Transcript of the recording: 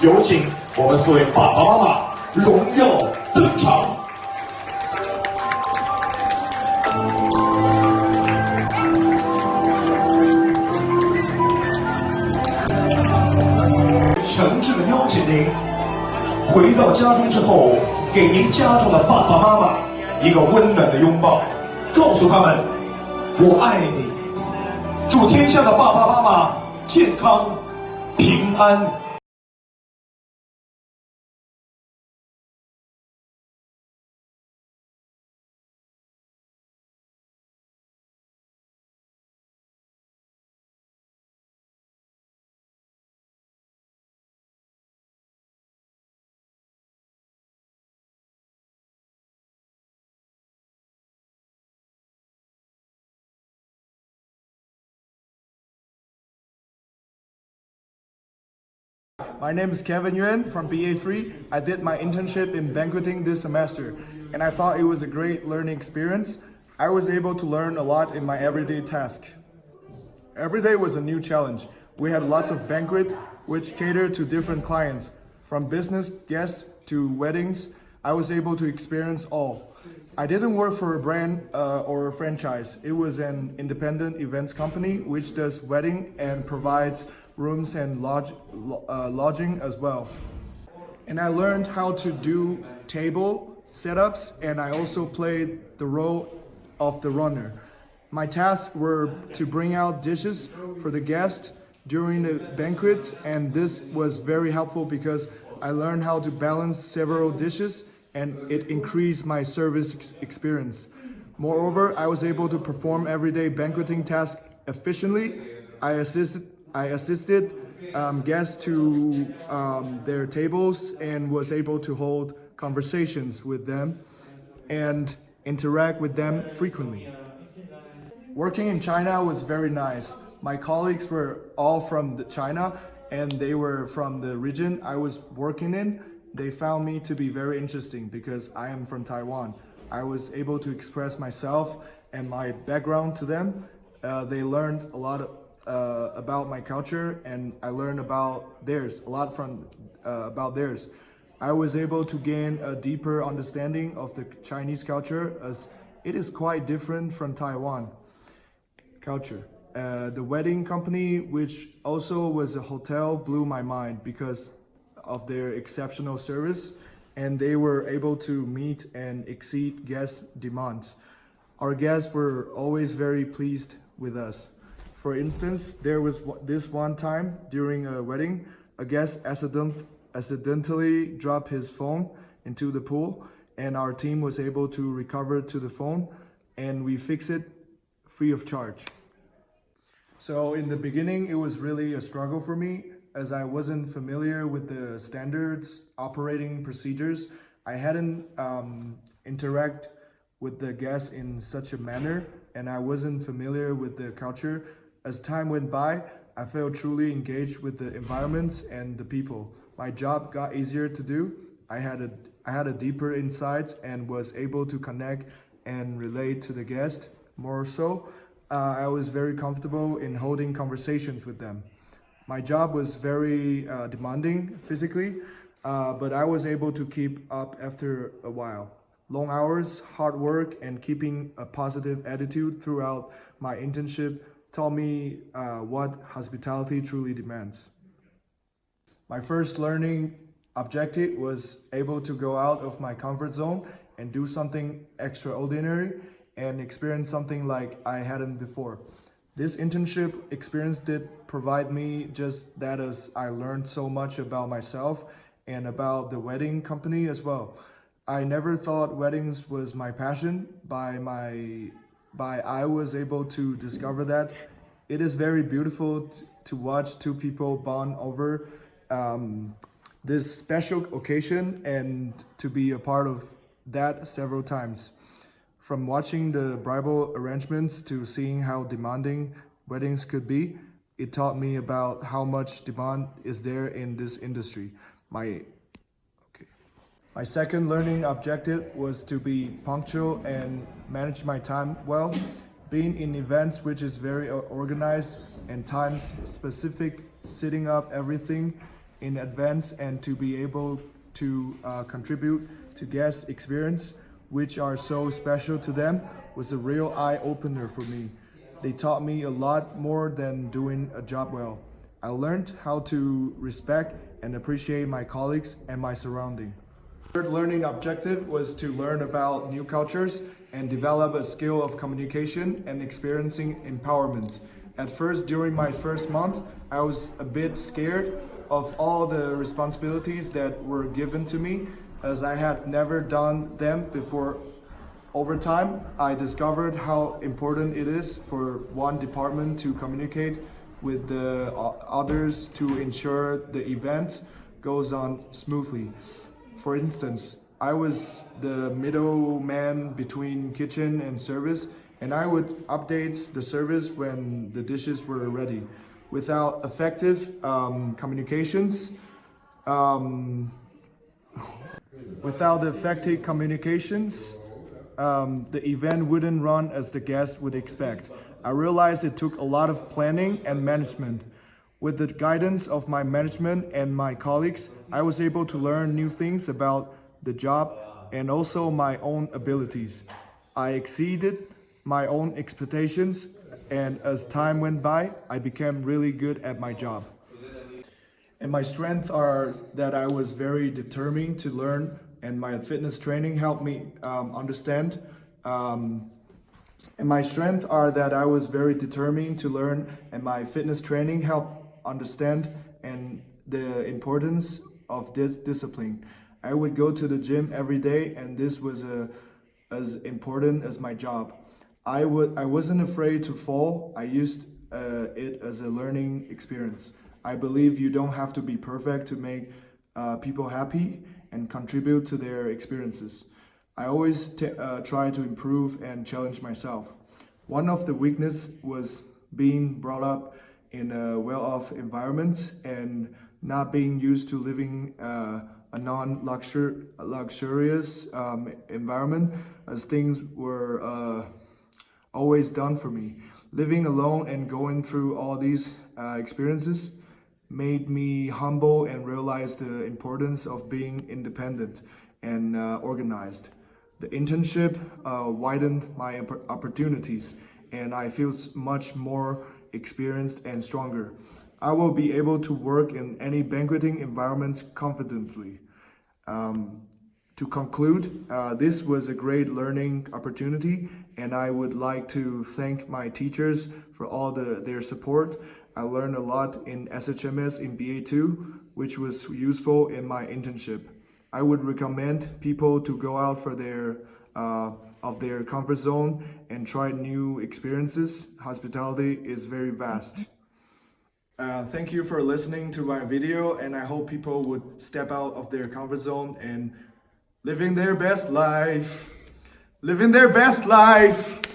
有请我们四位爸爸妈妈荣耀登场。诚挚的邀请您，回到家中之后，给您家中的爸爸妈妈一个温暖的拥抱，告诉他们我爱你。祝天下的爸爸妈妈健康平安。My name is Hao-En from BA3. I did my internship in banqueting this semester, and I thought it was a great learning experience. I was able to learn a lot in my everyday task. Every day was a new challenge. We had lots of banquet, which catered to different clients. From business guests to weddings, I was able to experience all. I didn't work for a brand or a franchise. It was an independent events company which does wedding and provides rooms and lodging as well. And I learned how to do table setups, and I also played the role of the runner. My tasks were to bring out dishes for the guests during the banquet, and this was very helpful because I learned how to balance several dishes and it increased my service experience. Moreover, I was able to perform everyday banqueting tasks efficiently. I assisted guests to their tables and was able to hold conversations with them and interact with them frequently. Working in China was very nice. My colleagues were all from China and they were from the region I was working in. They found me to be very interesting because I am from Taiwan. I was able to express myself and my background to them. They learned a lot about my culture, and I learned about theirs, a lot from about theirs. I was able to gain a deeper understanding of the Chinese culture as it is quite different from Taiwan culture. The wedding company, which also was a hotel, blew my mind because of their exceptional service, and they were able to meet and exceed guest demands. Our guests were always very pleased with us. For instance, there was this one time during a wedding, a guest accidentally dropped his phone into the pool, and our team was able to recover to the phone, and we fixed it free of charge. So in the beginning, it was really a struggle for me as I wasn't familiar with the standards operating procedures. I hadn't interact with the guests in such a manner, and I wasn't familiar with the culture. As time went by, I felt truly engaged with the environments and the people. My job got easier to do. I had a deeper insight and was able to connect and relate to the guests more so. I was very comfortable in holding conversations with them. My job was very demanding physically, but I was able to keep up after a while. Long hours, hard work, and keeping a positive attitude throughout my internship taught me what hospitality truly demands. My first learning objective was able to go out of my comfort zone and do something extraordinary and experience something like I hadn't before. This internship experience did provide me just that, as I learned so much about myself and about the wedding company as well. I never thought weddings was my passion. I was able to discover that it is very beautiful to watch two people bond over this special occasion and to be a part of that several times. From watching the bridal arrangements to seeing how demanding weddings could be, it taught me about how much demand is there in this industry. My second learning objective was to be punctual and manage my time well. Being in events which is very organized and time specific, setting up everything in advance and to be able to contribute to guest experience, which are so special to them, was a real eye-opener for me. They taught me a lot more than doing a job well. I learned how to respect and appreciate my colleagues and my surrounding. Third learning objective was to learn about new cultures and develop a skill of communication and experiencing empowerment. At first, during my first month, I was a bit scared of all the responsibilities that were given to me, as I had never done them before. Over time, I discovered how important it is for one department to communicate with the others to ensure the event goes on smoothly. For instance, I was the middleman between kitchen and service, and I would update the service when the dishes were ready. Without effective communications, the event wouldn't run as the guests would expect. I realized it took a lot of planning and management. With the guidance of my management and my colleagues, I was able to learn new things about the job and also my own abilities. I exceeded my own expectations, and as time went by, I became really good at my job. And my strengths are that I was very determined to learn, and my fitness training helped me understand. And my strengths are that I was very determined to learn, and my fitness training helped understand and the importance of this discipline. I would go to the gym every day, and this was as important as my job. I wasn't afraid to fall. I used it as a learning experience. I believe you don't have to be perfect to make people happy and contribute to their experiences. I always try to improve and challenge myself. One of the weaknesses was being brought up in a well-off environment and not being used to living a non-luxurious environment, as things were always done for me. Living alone and going through all these experiences made me humble and realize the importance of being independent and organized. The internship widened my opportunities, and I feel much more experienced and stronger. I will be able to work in any banqueting environments confidently. To conclude, this was a great learning opportunity, and I would like to thank my teachers for all their support. I learned a lot in SHMS in BA2, which was useful in my internship. I would recommend people to go out for their comfort zone and try new experiences. Hospitality is very vast. Thank you for listening to my video, and I hope people would step out of their comfort zone and living their best life. Living their best life.